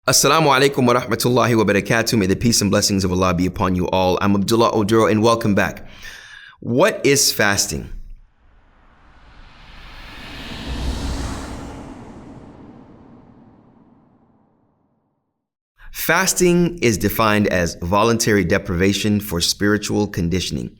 Assalamu alaikum wa rahmatullahi wa barakatuh. May the peace and blessings of Allah be upon you all. I'm Abdullah Oduro and welcome back. What is fasting? Fasting is defined as voluntary deprivation for spiritual conditioning.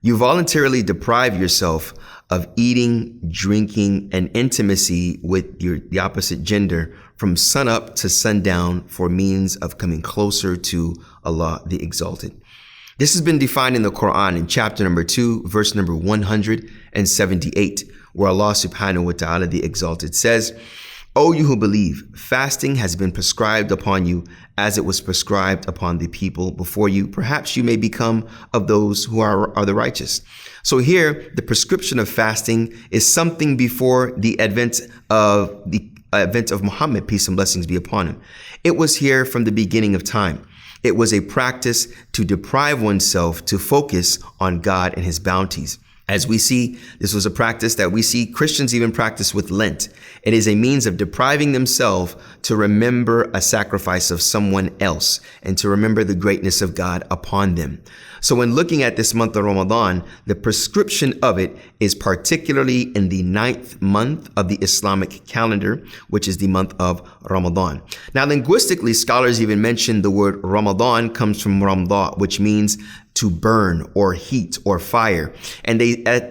You voluntarily deprive yourself of eating, drinking, and intimacy with the opposite gender from sunup to sundown for means of coming closer to Allah the Exalted. This has been defined in the Qur'an in chapter number 2, verse number 178, where Allah subhanahu wa ta'ala the Exalted says, "O you who believe, fasting has been prescribed upon you as it was prescribed upon the people before you. Perhaps you may become of those who are the righteous." So here, the prescription of fasting is something before the advent of Muhammad, peace and blessings be upon him. It was here from the beginning of time. It was a practice to deprive oneself to focus on God and his bounties. As we see, this was a practice that we see Christians even practice with Lent. It is a means of depriving themselves to remember a sacrifice of someone else and to remember the greatness of God upon them. So when looking at this month of Ramadan, the prescription of it is particularly in the 9th month of the Islamic calendar, which is the month of Ramadan. Now, linguistically, scholars even mention the word Ramadan comes from Ramda, which means to burn or heat or fire. And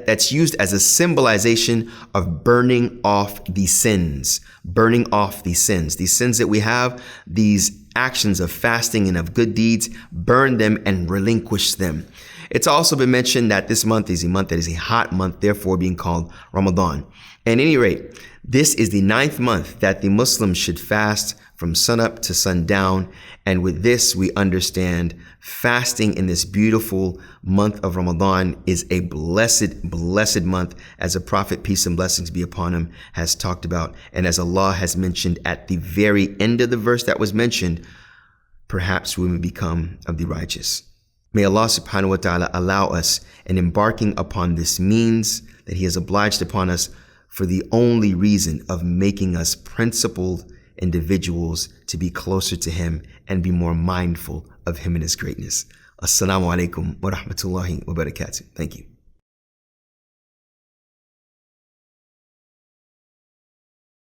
that's used as a symbolization of burning off the sins, These sins that we have, these actions of fasting and of good deeds, burn them and relinquish them. It's also been mentioned that this month is a month that is a hot month, therefore being called Ramadan. At any rate, this is the 9th month that the Muslims should fast from sunup to sundown. And with this, we understand fasting in this beautiful month of Ramadan is a blessed month, as the Prophet, peace and blessings be upon him, has talked about. And as Allah has mentioned at the very end of the verse that was mentioned, perhaps we will become of the righteous. May Allah subhanahu wa ta'ala allow us in embarking upon this means that he has obliged upon us for the only reason of making us principled individuals to be closer to him and be more mindful of him and his greatness. Assalamu alaikum wa rahmatullahi wa barakatuh. Thank you.